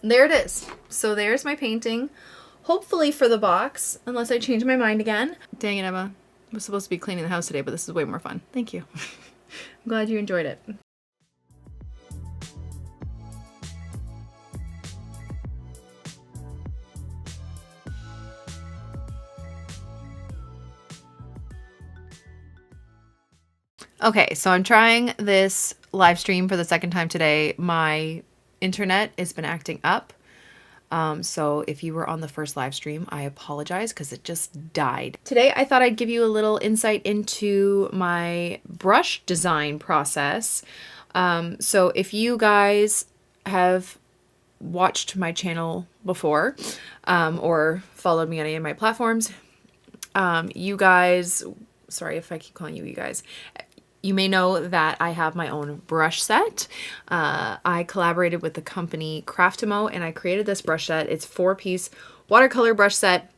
there it is. So there's my painting. Hopefully for the box, unless I change my mind again. Dang it, Emma. I was supposed to be cleaning the house today, but this is way more fun. Thank you. I'm glad you enjoyed it. Okay, so I'm trying this live stream for the second time today. My internet has been acting up. So if you were on the first live stream, I apologize because it just died. Today, I thought I'd give you a little insight into my brush design process. So if you guys have watched my channel before, or followed me on any of my platforms, you guys, sorry if I keep calling you guys, you may know that I have my own brush set. I collaborated with the company Craftimo and I created this brush set. It's 4-piece watercolor brush set.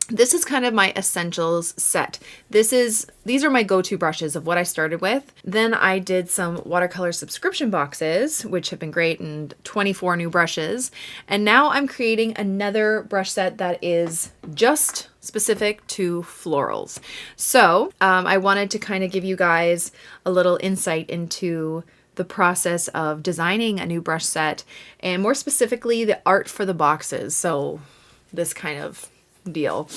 This is kind of my essentials set. These are my go-to brushes of what I started with. Then I did some watercolor subscription boxes, which have been great, and 24 new brushes. And now I'm creating another brush set that is just specific to florals. So I wanted to kind of give you guys a little insight into the process of designing a new brush set, and more specifically the art for the boxes. So this kind of deal.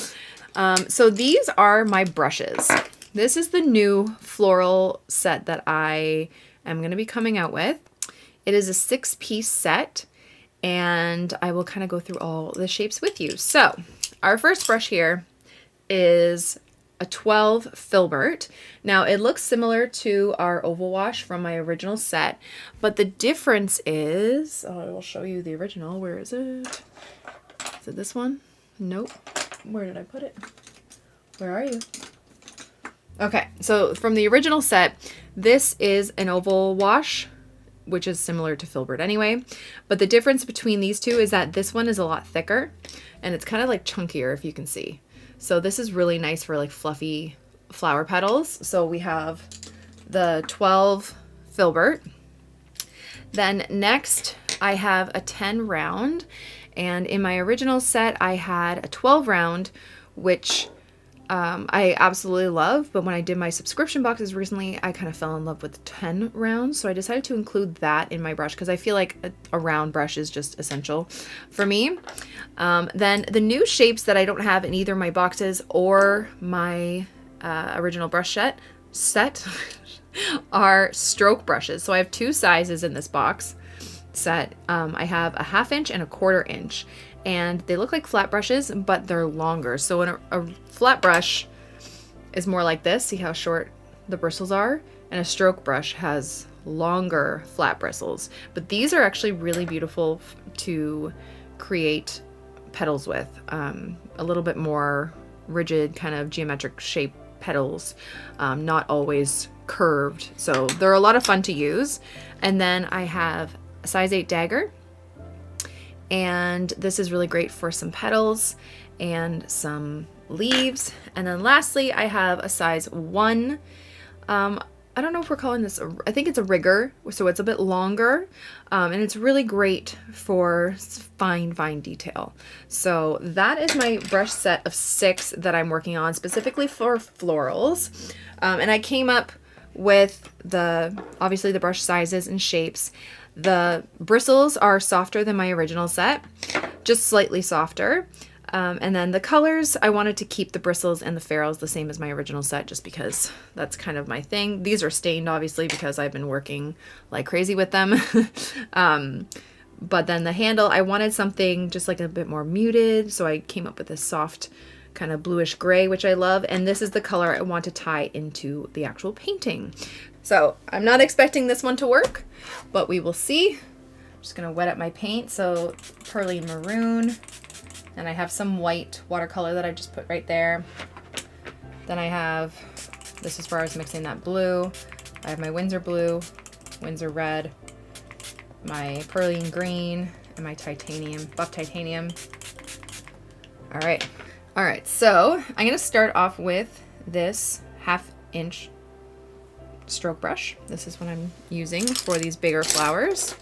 So these are my brushes. This is the new floral set that I am going to be coming out with. It is a 6-piece set, and I will kind of go through all the shapes with you. So our first brush here is a 12 filbert. Now it looks similar to our oval wash from my original set, but the difference is, I will show you the original. Where is it? Is it this one? Nope. Where did I put it? Where are you? Okay, so from the original set, this is an oval wash, which is similar to filbert anyway. But the difference between these two is that this one is a lot thicker and it's kind of like chunkier, if you can see. So this is really nice for like fluffy flower petals. So we have the 12 filbert. Then next I have a 10 round. And in my original set, I had a 12 round, which I absolutely love. But when I did my subscription boxes recently, I kind of fell in love with 10 rounds. So I decided to include that in my brush because I feel like a round brush is just essential for me. Then the new shapes that I don't have in either my boxes or my original brush set are stroke brushes. So I have 2 sizes in this box set. I have a 1/2 inch and a 1/4 inch, and they look like flat brushes, but they're longer. So when a flat brush is more like this, see how short the bristles are, and a stroke brush has longer flat bristles. But these are actually really beautiful to create petals with, a little bit more rigid kind of geometric shape petals, not always curved. So they're a lot of fun to use. And then I have a size 8 dagger, and this is really great for some petals and some leaves. And then lastly, I have a size 1. I don't know if we're calling this, I think it's a rigger, so it's a bit longer, and it's really great for fine detail. So that is my brush set of 6 that I'm working on specifically for florals. And I came up with obviously the brush sizes and shapes. The bristles are softer than my original set, just slightly softer. And then the colors, I wanted to keep the bristles and the ferrules the same as my original set, just because that's kind of my thing. These are stained, obviously, because I've been working like crazy with them. But then the handle, I wanted something just like a bit more muted, so I came up with this soft kind of bluish gray, which I love. And this is the color I want to tie into the actual painting. So I'm not expecting this one to work, but we will see. I'm just gonna wet up my paint. So pearly maroon, and I have some white watercolor that I just put right there. Then I have, this is where I was mixing that blue. I have my Winsor blue, Winsor red, my pearly green, and my titanium, buff titanium. All right, so I'm gonna start off with this 1/2 inch stroke brush. This is what I'm using for these bigger flowers,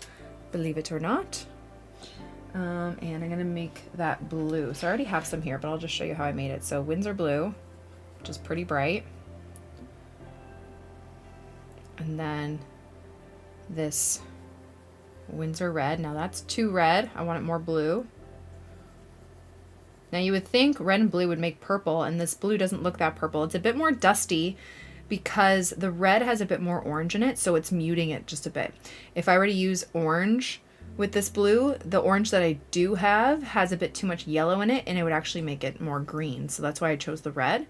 believe it or not. And I'm gonna make that blue. So I already have some here, but I'll just show you how I made it. So Windsor blue, which is pretty bright. And then this Windsor red. Now that's too red. I want it more blue. Now you would think red and blue would make purple, and this blue doesn't look that purple. It's a bit more dusty because the red has a bit more orange in it, so it's muting it just a bit. If I were to use orange with this blue, the orange that I do have has a bit too much yellow in it, and it would actually make it more green. So that's why I chose the red.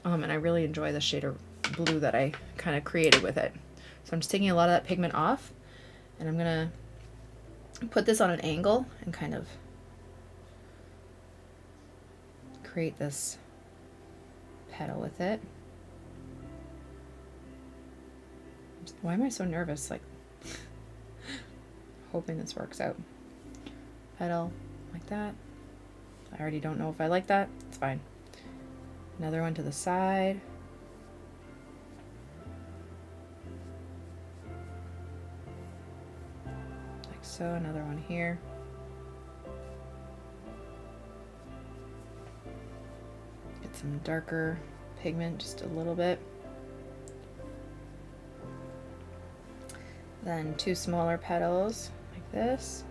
And I really enjoy the shade of blue that I kind of created with it. So I'm just taking a lot of that pigment off, and I'm gonna put this on an angle and kind of create this petal with it. Why am I so nervous? Like, hoping this works out. Petal like that. I already don't know if I like that. It's fine. Another one to the side. Like so. Another one here. Get some darker pigment, just a little bit. Then two smaller petals like this.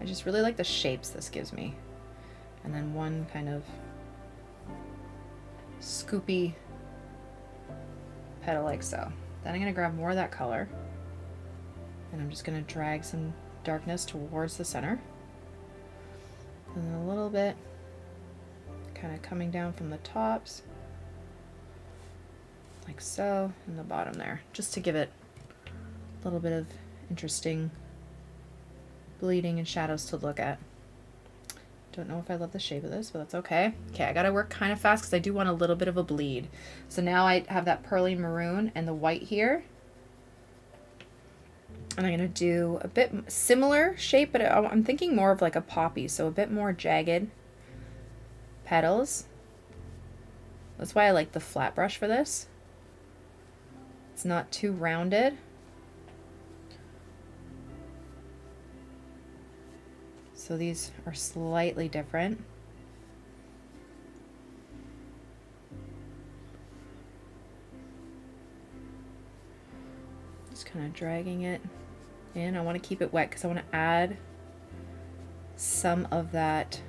I just really like the shapes this gives me. And then one kind of scoopy petal like so. Then I'm going to grab more of that color, and I'm just going to drag some darkness towards the center. And then a little bit kind of coming down from the tops. Like so, and the bottom there, just to give it a little bit of interesting bleeding and shadows to look at. Don't know if I love the shape of this, but that's okay. Okay, I gotta work kind of fast because I do want a little bit of a bleed. So now I have that pearly maroon and the white here. And I'm gonna do a bit similar shape, but I'm thinking more of like a poppy, so a bit more jagged petals. That's why I like the flat brush for this. It's not too rounded. So these are slightly different. Just kind of dragging it in. I want to keep it wet because I want to add some of that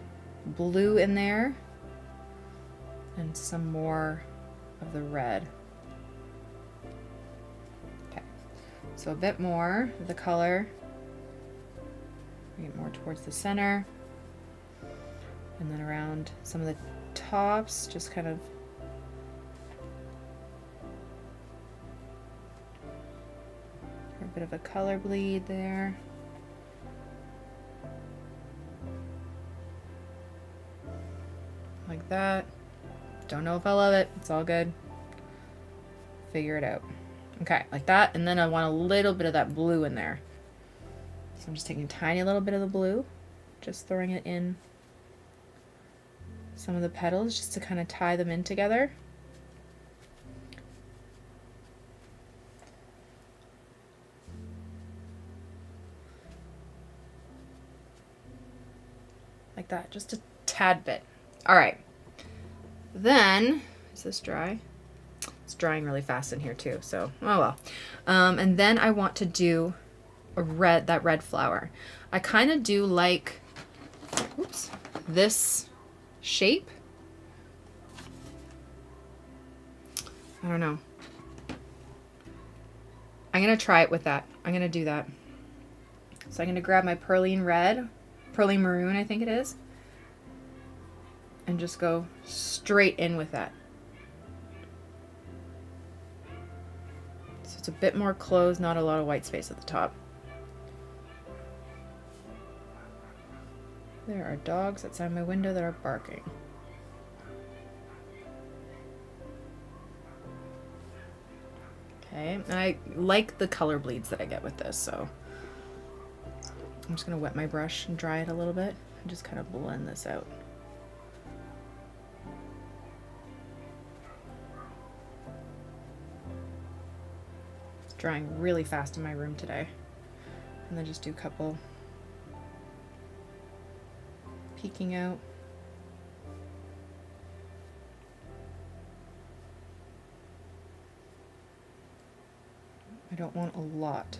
blue in there and some more of the red. So a bit more of the color, bring it more towards the center, and then around some of the tops, just kind of a bit of a color bleed there. Like that. Don't know if I love it, it's all good. Figure it out. Okay, like that, and then I want a little bit of that blue in there. So I'm just taking a tiny little bit of the blue, just throwing it in some of the petals just to kind of tie them in together. Like that, just a tad bit. All right, then, is this dry? It's drying really fast in here too, so oh well. And then I want to do that red flower. I kind of do like, oops, this shape. I don't know. I'm gonna try it with that. I'm gonna do that. So I'm gonna grab my pearly maroon, I think it is, and just go straight in with that. It's a bit more closed, not a lot of white space at the top. There are dogs outside my window that are barking. Okay, and I like the color bleeds that I get with this, so I'm just gonna wet my brush and dry it a little bit and just kind of blend this out. Drying really fast in my room today. And then just do a couple peeking out. I don't want a lot.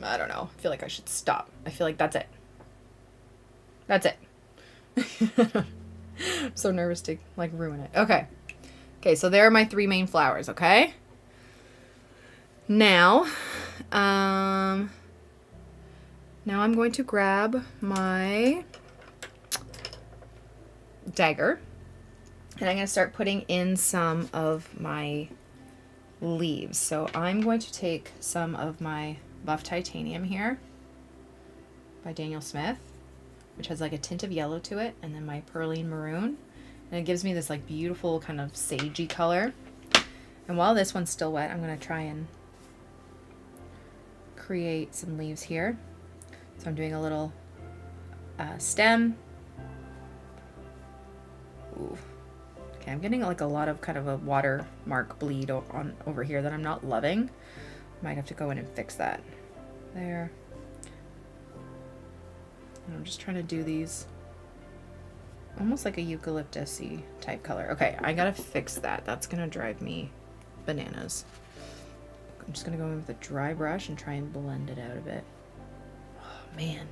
I don't know. I feel like I should stop. I feel like that's it. That's it. I'm so nervous to like ruin it. Okay. Okay, so there are my 3 main flowers, okay? Now, now I'm going to grab my dagger and I'm going to start putting in some of my leaves. So I'm going to take some of my Buff Titanium here by Daniel Smith, which has like a tint of yellow to it, and then my Perline Maroon. And it gives me this like beautiful kind of sagey color. And while this one's still wet, I'm going to try and create some leaves here. So I'm doing a little stem. Ooh. Okay, I'm getting like a lot of kind of a watermark bleed on over here that I'm not loving. Might have to go in and fix that. There. And I'm just trying to do these almost like a eucalyptus-y type color. Okay, I gotta fix that. That's gonna drive me bananas. I'm just gonna go in with a dry brush and try and blend it out a bit. Oh man,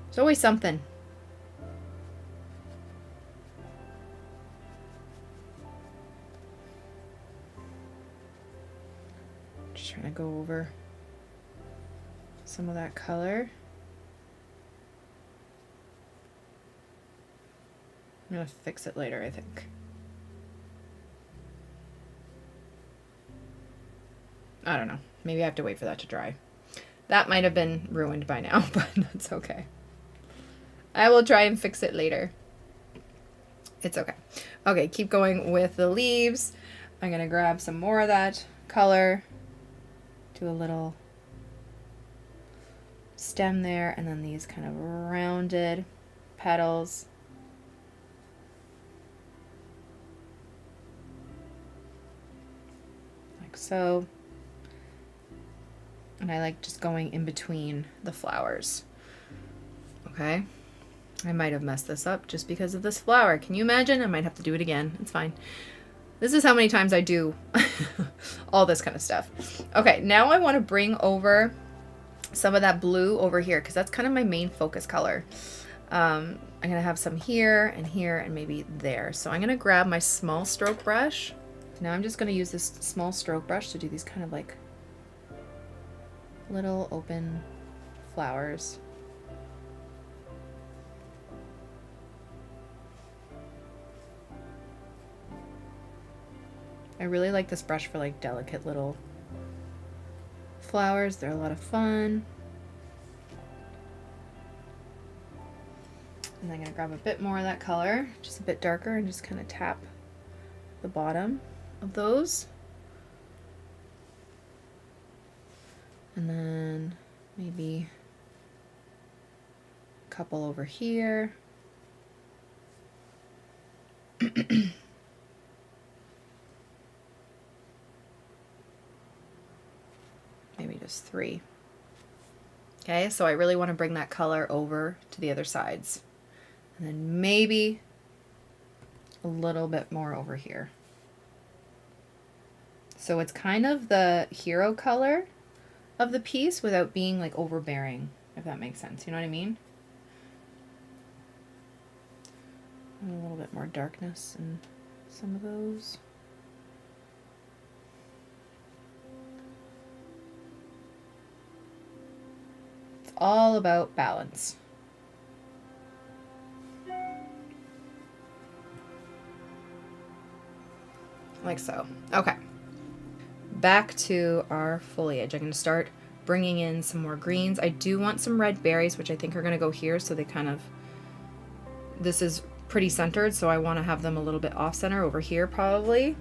there's always something. Just trying to go over some of that color. I'm gonna fix it later, I think. I don't know. Maybe I have to wait for that to dry. That might have been ruined by now, but that's okay. I will try and fix it later. It's okay. Okay, keep going with the leaves. I'm gonna grab some more of that color. Do a little stem there, and then these kind of rounded petals. Like so. And I like just going in between the flowers. Okay. I might have messed this up just because of this flower. Can you imagine? I might have to do it again. It's fine. This is how many times I do all this kind of stuff. Okay, now I want to bring over some of that blue over here because that's kind of my main focus color. I'm going to have some here, and maybe there. So I'm going to grab my small stroke brush. Now I'm just going to use this small stroke brush to do these kind of like little open flowers. I really like this brush for like delicate little flowers. They're a lot of fun. And I'm going to grab a bit more of that color, just a bit darker, and just kind of tap the bottom of those. And then maybe a couple over here. Maybe just 3. Okay, so I really want to bring that color over to the other sides. And then maybe a little bit more over here. So it's kind of the hero color of the piece without being like overbearing, if that makes sense. You know what I mean? And a little bit more darkness in some of those. It's all about balance. Like so. Okay. Back to our foliage. I'm going to start bringing in some more greens. I do want some red berries, which I think are going to go here, so they kind of, this is pretty centered, so I want to have them a little bit off center over here probably,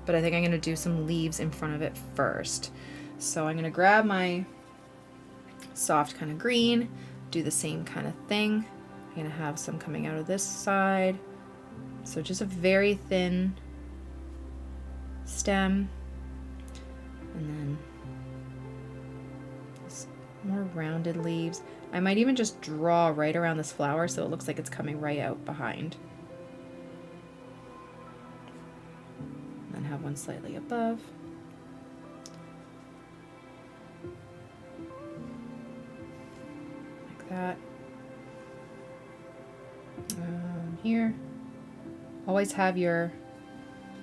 but I think I'm going to do some leaves in front of it first. So I'm going to grab my soft kind of green, do the same kind of thing. I'm going to have some coming out of this side, so just a very thin stem. And then More rounded leaves. I might even just draw right around this flower so it looks like it's coming right out behind. And then have one slightly above. Like that. Here. Always have your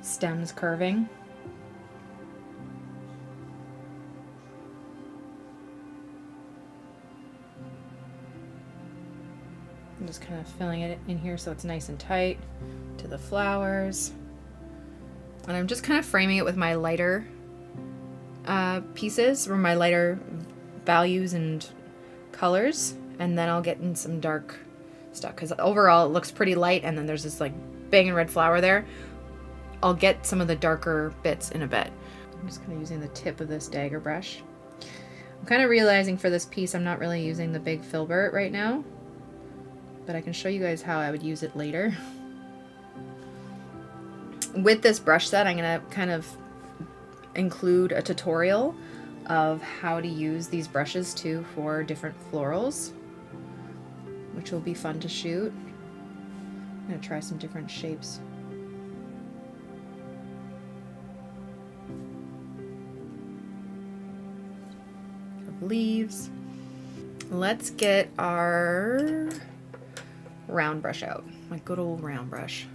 stems curving. I'm just kind of filling it in here so it's nice and tight to the flowers. And I'm just kind of framing it with my lighter pieces, or my lighter values and colors, and then I'll get in some dark stuff because overall it looks pretty light, and then there's this like banging red flower there. I'll get some of the darker bits in a bit. I'm just kind of using the tip of this dagger brush. I'm kind of realizing for this piece I'm not really using the big filbert right now, but I can show you guys how I would use it later. With this brush set, I'm going to kind of include a tutorial of how to use these brushes too for different florals, which will be fun to shoot. I'm going to try some different shapes. Of leaves. Let's get our round brush out, my good old round brush.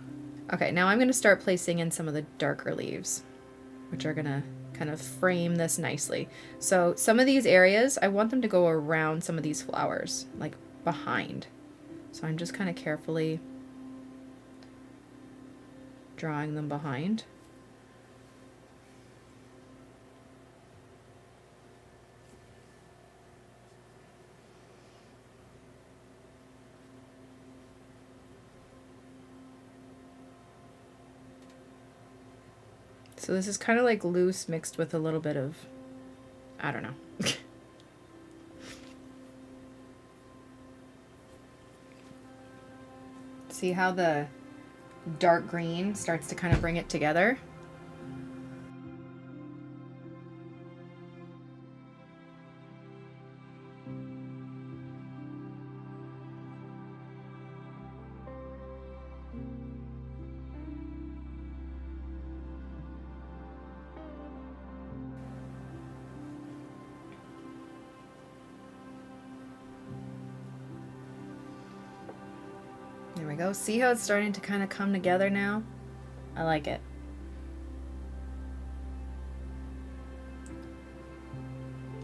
Okay, now I'm going to start placing in some of the darker leaves, which are going to kind of frame this nicely. So some of these areas, I want them to go around some of these flowers, like behind. So I'm just kind of carefully drawing them behind. So this is kind of like loose mixed with a little bit of, I don't know. See how the dark green starts to kind of bring it together? There we go. See how it's starting to kind of come together now? I like it.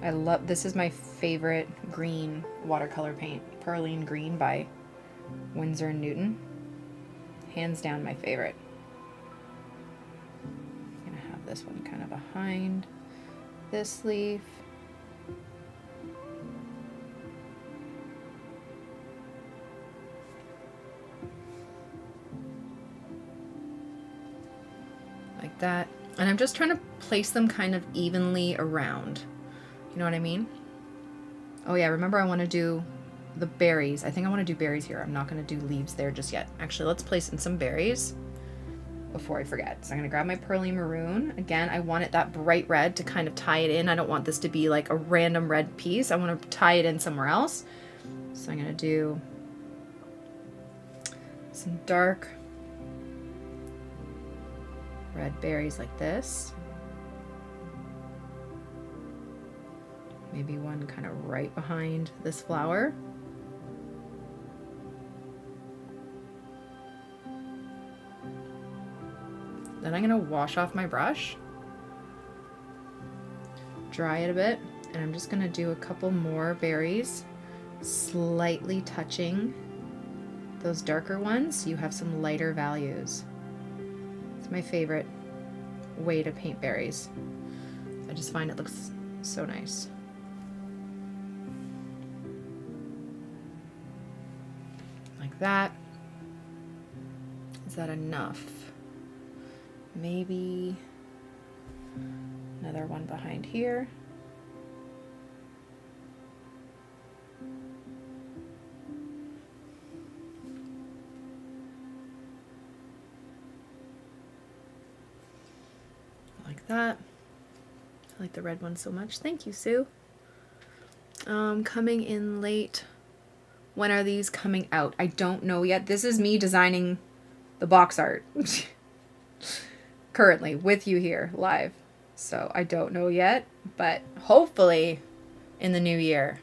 I love, this is my favorite green watercolor paint. Perline Green by Winsor & Newton. Hands down my favorite. I'm gonna have this one kind of behind this leaf. Like that. And I'm just trying to place them kind of evenly around. You know what I mean? Oh yeah, remember I want to do the berries. I think I want to do berries here. I'm not going to do leaves there just yet. Actually, let's place in some berries before I forget. So I'm going to grab my Perline Maroon. Again, I want it that bright red to kind of tie it in. I don't want this to be like a random red piece. I want to tie it in somewhere else. So I'm going to do some dark red berries like this. Maybe one kind of right behind this flower. Then I'm gonna wash off my brush, dry it a bit, and I'm just gonna do a couple more berries, slightly touching those darker ones so you have some lighter values. It's my favorite way to paint berries. I just find it looks so nice. Like that. Is that enough? Maybe another one behind here. Like that. I like the red one so much. Thank you, Sue. Coming in late. When are these coming out? I don't know yet. This is me designing the box art currently with you here live. So I don't know yet, but hopefully in the new year.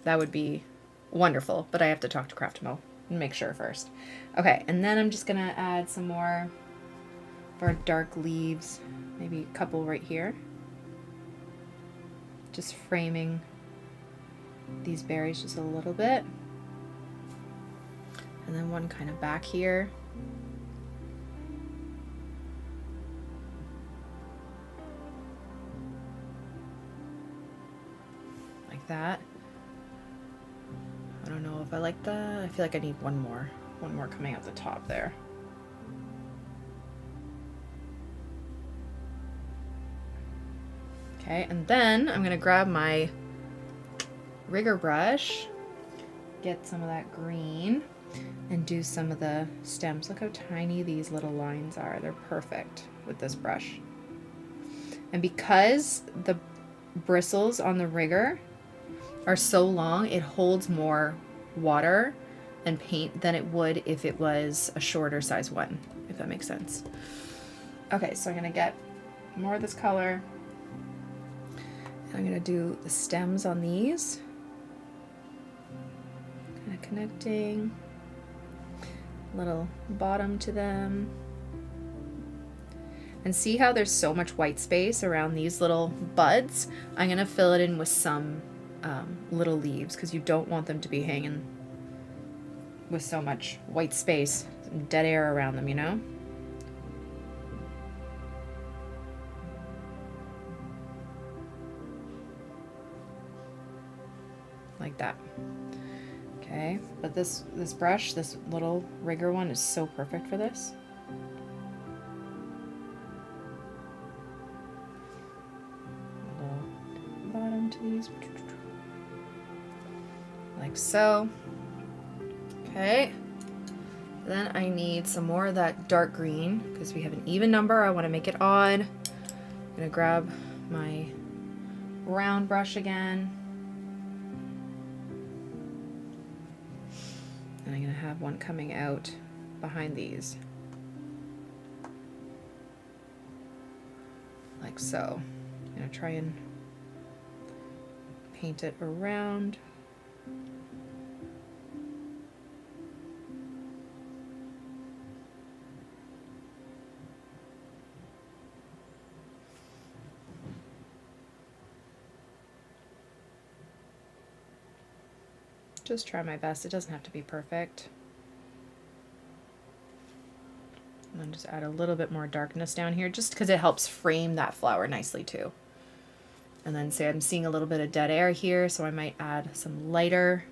That would be wonderful, but I have to talk to Craftmo and make sure first. Okay, and then I'm just gonna add some more of our dark leaves, maybe a couple right here. Just framing these berries just a little bit. And then one kind of back here. Like that. I don't know if I like that. I feel like I need one more coming out the top there. Okay, and then I'm gonna grab my rigger brush, get some of that green, and do some of the stems. Look how tiny these little lines are. They're perfect with this brush. And because the bristles on the rigger are so long, it holds more water and paint than it would if it was a shorter size one, if that makes sense. Okay, so I'm gonna get more of this color. And I'm gonna do the stems on these. Kind of connecting, little bottom to them. And see how there's so much white space around these little buds? I'm gonna fill it in with some little leaves because you don't want them to be hanging with so much white space, some dead air around them, you know? Like that. Okay, but this brush, this little rigger one, is so perfect for this. Little bottom to these. Like so. Okay. Then I need some more of that dark green because we have an even number. I want to make it odd. I'm gonna grab my round brush again. And I'm gonna have one coming out behind these. Like so. I'm gonna try and paint it around. Just try my best. It doesn't have to be perfect. And then just add a little bit more darkness down here just because it helps frame that flower nicely too. And then say I'm seeing a little bit of dead air here, so I might add some lighter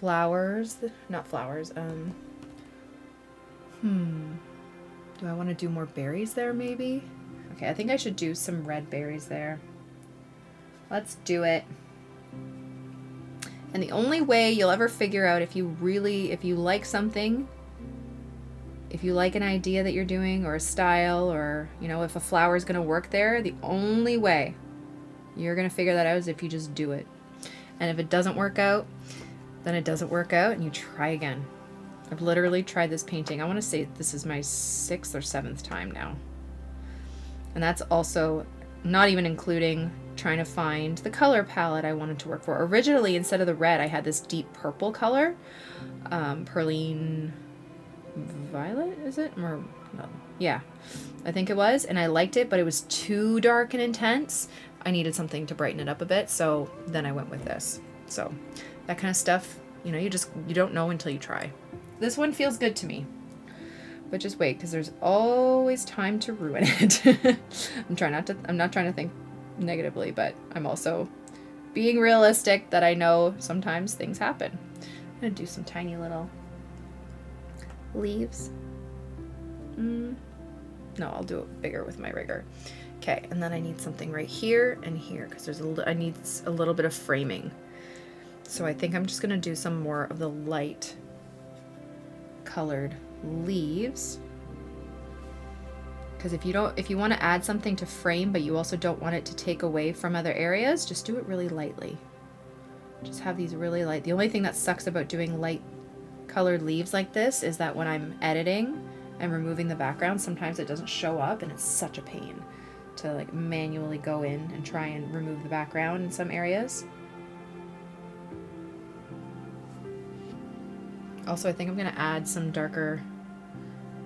flowers. Not flowers. Do I want to do more berries there maybe? Okay, I think I should do some red berries there. Let's do it. And the only way you'll ever figure out if you like something, if you like an idea that you're doing or a style, or, you know, if a flower is going to work there, the only way you're going to figure that out is if you just do it. And if it doesn't work out, then it doesn't work out and you try again. I've literally tried this painting. I want to say this is my 6th or 7th time now. And that's also not even including trying to find the color palette I wanted to work for. Originally, instead of the red, I had this deep purple color. Perline Violet, is it? Or, no. Yeah, I think it was. And I liked it, but it was too dark and intense. I needed something to brighten it up a bit, so then I went with this. So that kind of stuff, you know, you don't know until you try. This one feels good to me. But just wait, because there's always time to ruin it. I'm not trying to think negatively, but I'm also being realistic that I know sometimes things happen. I'm gonna do some tiny little leaves. No, I'll do it bigger with my rigger. Okay, and then I need something right here and here because I need a little bit of framing. So I think I'm just gonna do some more of the light colored leaves. Because if you want to add something to frame, but you also don't want it to take away from other areas, just do it really lightly. Just have these really light. The only thing that sucks about doing light colored leaves like this is that when I'm editing and removing the background, sometimes it doesn't show up, and it's such a pain to like manually go in and try and remove the background in some areas. Also, I think I'm going to add some darker,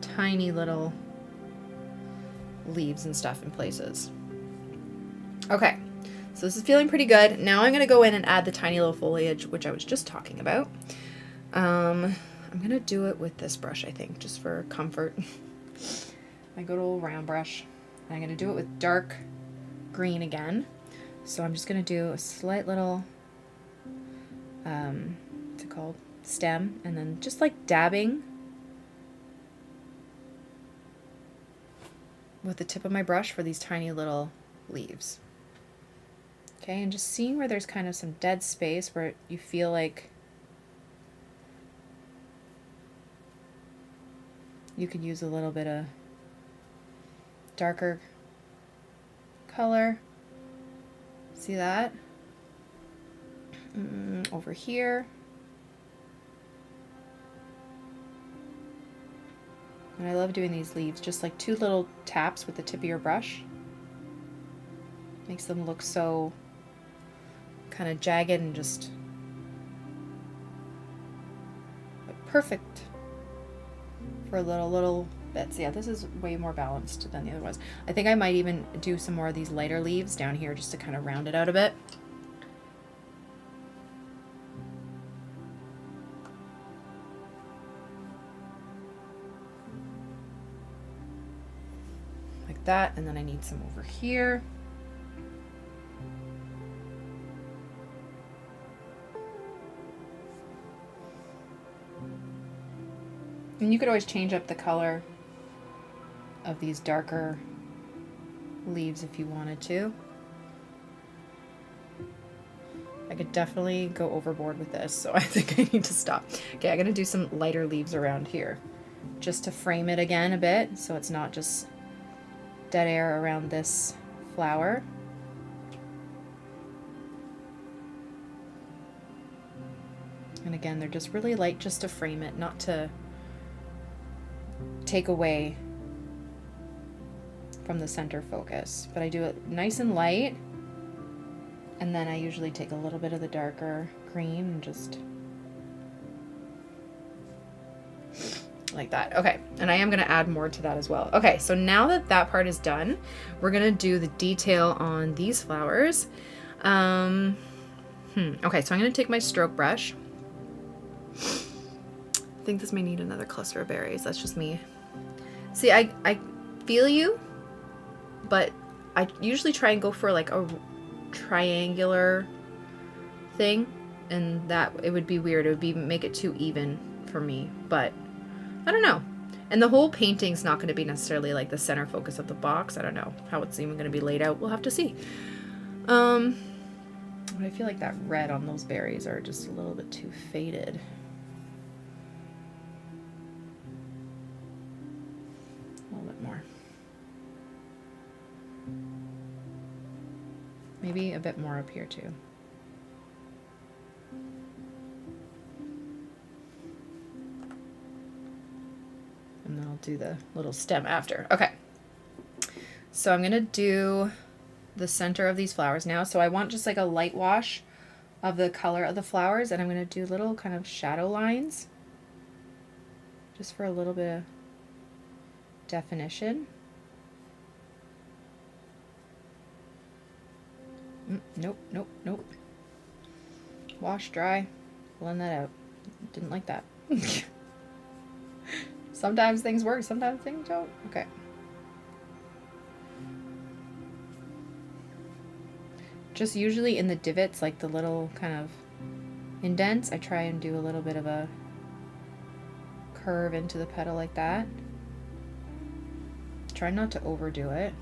tiny little leaves and stuff in places. Okay, so this is feeling pretty good. Now I'm going to go in and add the tiny little foliage, which I was just talking about. I'm going to do it with this brush, I think, just for comfort. My good old round brush. And I'm going to do it with dark green again. So I'm just going to do a slight little, what's it called? Stem, and then just like dabbing with the tip of my brush for these tiny little leaves. Okay, and just seeing where there's kind of some dead space where you feel like you could use a little bit of darker color. See that? Over here. And I love doing these leaves, just like 2 little taps with the tip of your brush. Makes them look so kind of jagged and just perfect for little bits. Yeah, this is way more balanced than the other ones. I think I might even do some more of these lighter leaves down here just to kind of round it out a bit. That, and then I need some over here. And you could always change up the color of these darker leaves if you wanted to. I could definitely go overboard with this, so I think I need to stop. Okay, I'm gonna do some lighter leaves around here just to frame it again a bit so it's not just dead air around this flower. And again, they're just really light just to frame it, not to take away from the center focus. But I do it nice and light, and then I usually take a little bit of the darker green and just like that. Okay, and I am going to add more to that as well. Okay, so now that that part is done, we're going to do the detail on these flowers. Okay, so I'm going to take my stroke brush. I think this may need another cluster of berries. That's just me. See, I feel you, but I usually try and go for like a triangular thing, and that it would be weird. It would be make it too even for me, but I don't know. And the whole painting's not going to be necessarily like the center focus of the box. I don't know how it's even going to be laid out. We'll have to see. But I feel like that red on those berries are just a little bit too faded. A little bit more. Maybe a bit more up here too. And then I'll do the little stem after. Okay. So I'm going to do the center of these flowers now. So I want just like a light wash of the color of the flowers, and I'm going to do little kind of shadow lines just for a little bit of definition. Nope, nope, nope. Wash, dry, blend that out. Didn't like that. Sometimes things work, sometimes things don't. Okay. Just usually in the divots, like the little kind of indents, I try and do a little bit of a curve into the petal like that. Try not to overdo it,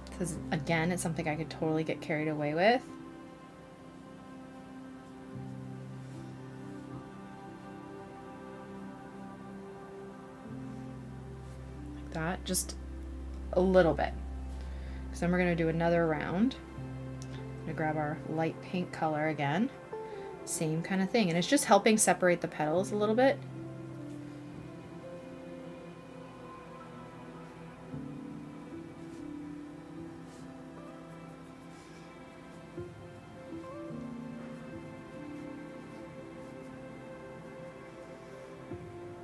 because again, it's something I could totally get carried away with. Like that, just a little bit. So then we're going to do another round. I'm going to grab our light pink color again. Same kind of thing. And it's just helping separate the petals a little bit.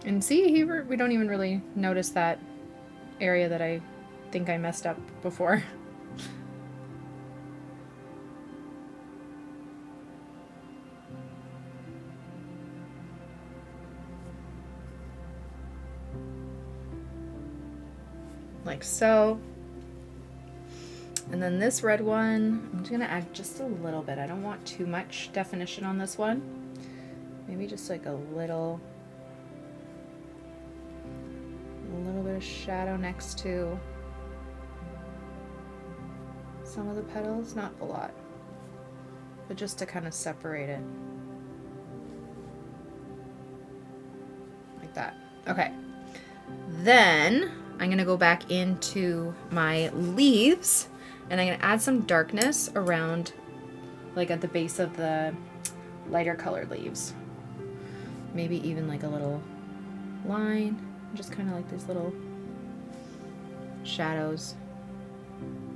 And see, here we don't even really notice that area that I think I messed up before. Like so. And then this red one, I'm just gonna add just a little bit. I don't want too much definition on this one. Maybe just like a little bit of shadow next to some of the petals, not a lot, but just to kind of separate it. Like that. Okay. Then I'm gonna go back into my leaves and I'm gonna add some darkness around, like at the base of the lighter colored leaves. Maybe even like a little line, just kind of like these little shadows.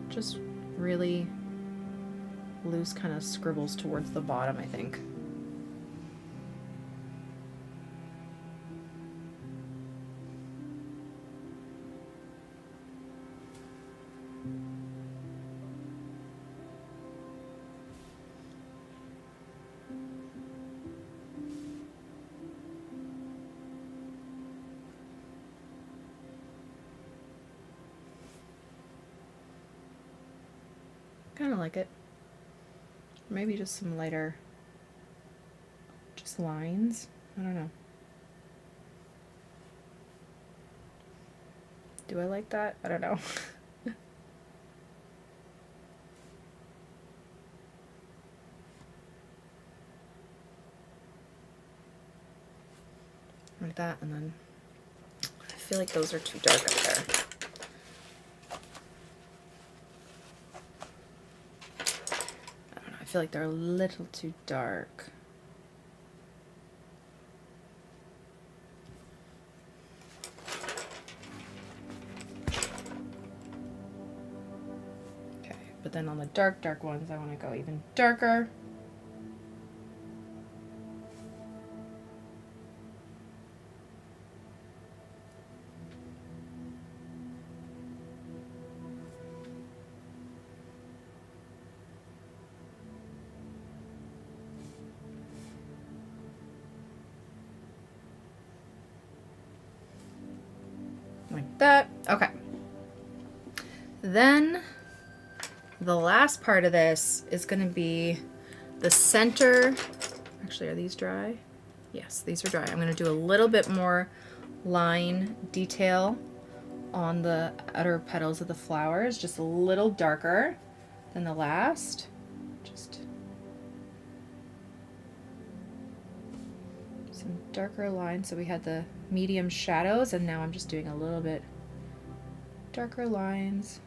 Just really loose kind of scribbles towards the bottom, I think. Kind of like it. Maybe just some lighter, just lines. I don't know. Do I like that? I don't know. Like that, and then I feel like those are too dark up there. I feel like they're a little too dark. Okay, but then on the dark ones, I want to go even darker. Like that. Okay. Then the last part of this is going to be the center. Actually, are these dry? Yes, these are dry. I'm going to do a little bit more line detail on the outer petals of the flowers, just a little darker than the last. Just some darker lines. So we had the medium shadows, and now I'm just doing a little bit darker lines.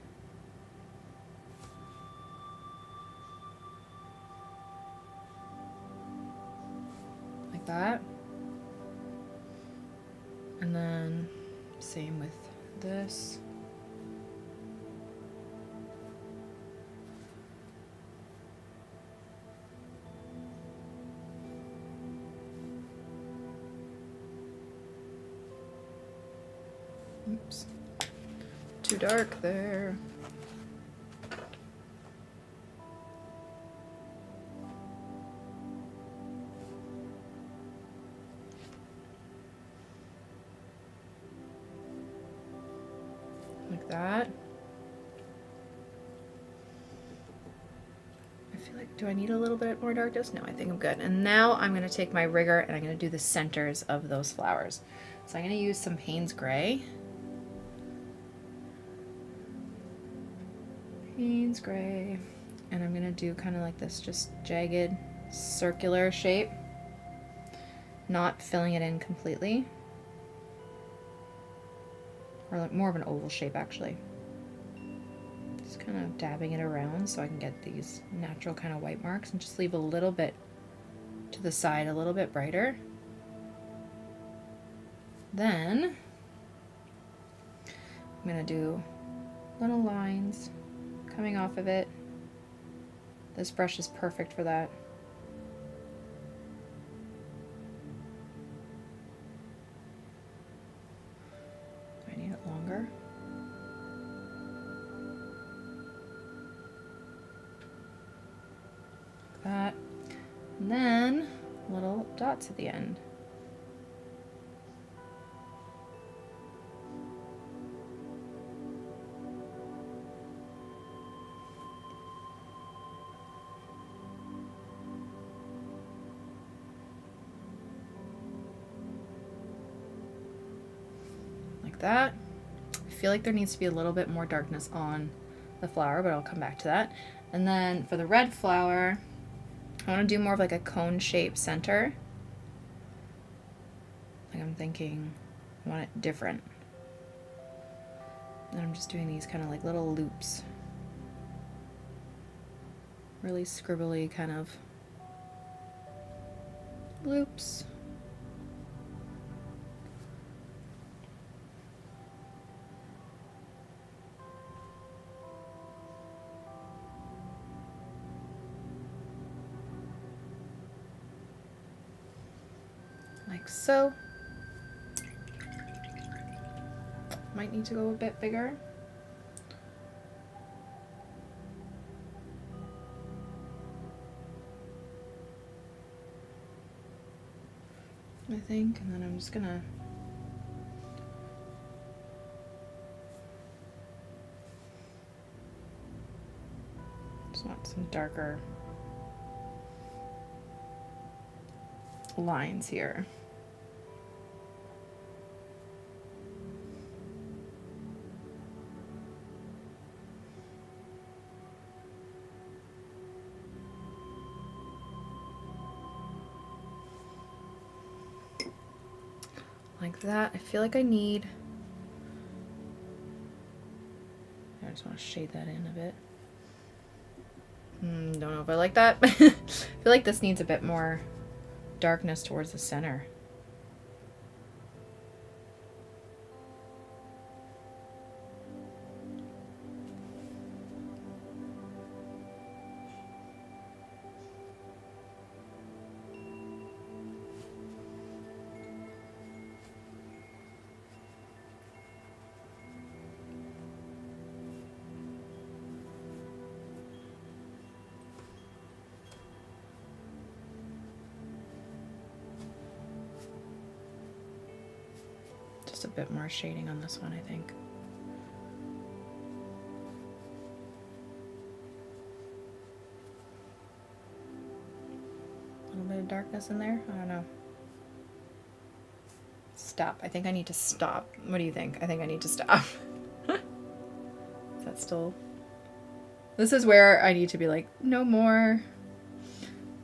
Like that. And then same with this. Oops, too dark there. Like that. I feel like, do I need a little bit more darkness? No, I think I'm good. And now I'm going to take my rigger and I'm going to do the centers of those flowers. So I'm going to use some Payne's Gray. Payne's Gray. And I'm going to do kind of like this just jagged circular shape, not filling it in completely. or like more of an oval shape actually. Just kind of dabbing it around so I can get these natural kind of white marks, and just leave a little bit to the side, a little bit brighter. Then I'm gonna do little lines coming off of it. This brush is perfect for that. I need it longer. Like that. And then little dots at the end. That. I feel like there needs to be a little bit more darkness on the flower, but I'll come back to that. And then for the red flower, I want to do more of like a cone shape center. Like I'm thinking I want it different. And I'm just doing these kind of like little loops. Really scribbly kind of loops. Like so. Might need to go a bit bigger. I think, and then I'm just gonna want some darker lines here. Like that. I feel like I need, I just want to shade that in a bit. Don't know if I like that. I feel like this needs a bit more darkness towards the center. Just a bit more shading on this one, I think. A little bit of darkness in there. I don't know. Stop. I think I need to stop. What do you think? I think I need to stop. Is that still... This is where I need to be like, no more.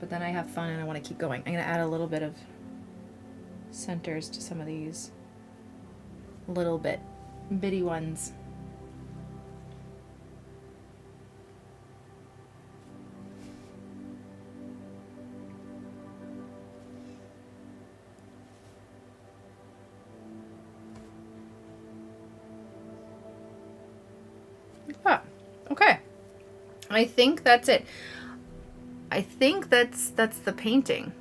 But then I have fun and I want to keep going. I'm going to add a little bit of centers to some of these little bitty ones. Ah, okay. I think that's it. I think that's the painting.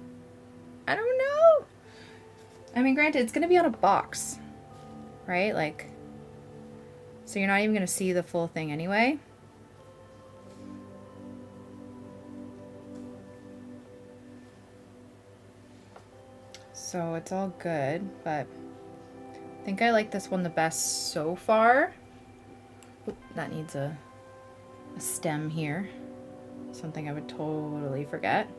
I don't know. I mean, granted, it's gonna be on a box, right? Like, so you're not even gonna see the full thing anyway. So it's all good, but I think I like this one the best so far. Oop, that needs a stem here. Something I would totally forget.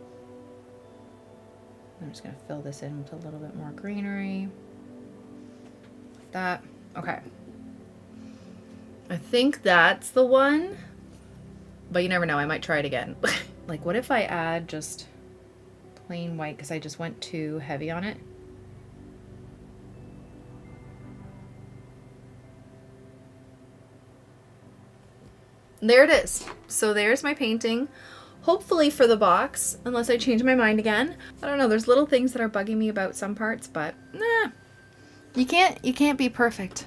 I'm just gonna fill this in with a little bit more greenery. Like that. Okay. I think that's the one, but you never know, I might try it again. Like, what if I add just plain white because I just went too heavy on it? there it is. So there's my painting. Hopefully for the box, unless I change my mind again. I don't know, there's little things that are bugging me about some parts, but nah. You can't be perfect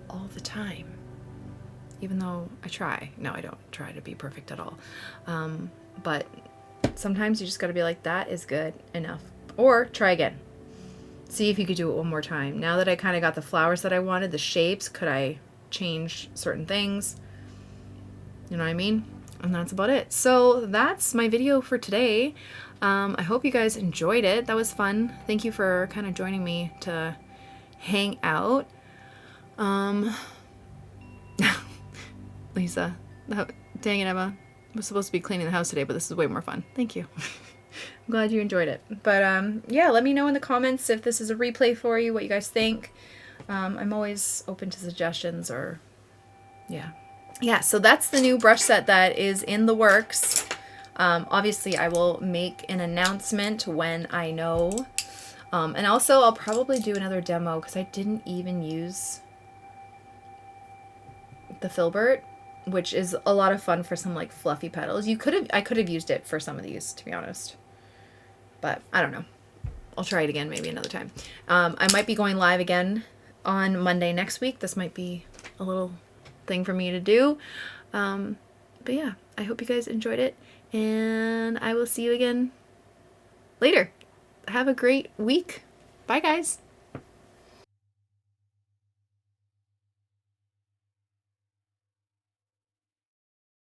all the time. Even though I try. No, I don't try to be perfect at all. But sometimes you just gotta be like, that is good enough. Or try again. See if you could do it one more time. Now that I kind of got the flowers that I wanted, the shapes, could I change certain things? You know what I mean? And that's about it. So that's my video for today. I hope you guys enjoyed it. That was fun. Thank you for kind of joining me to hang out. Lisa, dang it, Emma. I was supposed to be cleaning the house today, but this is way more fun. Thank you. I'm glad you enjoyed it. But yeah, let me know in the comments if this is a replay for you, what you guys think. I'm always open to suggestions or yeah. Yeah, so that's the new brush set that is in the works. Obviously, I will make an announcement when I know. And also, I'll probably do another demo because I didn't even use the filbert, which is a lot of fun for some like fluffy petals. I could have used it for some of these, to be honest. But I don't know. I'll try it again maybe another time. I might be going live again on Monday next week. This might be a little thing for me to do. But yeah, I hope you guys enjoyed it, and I will see you again later. Have a great week. Bye, guys.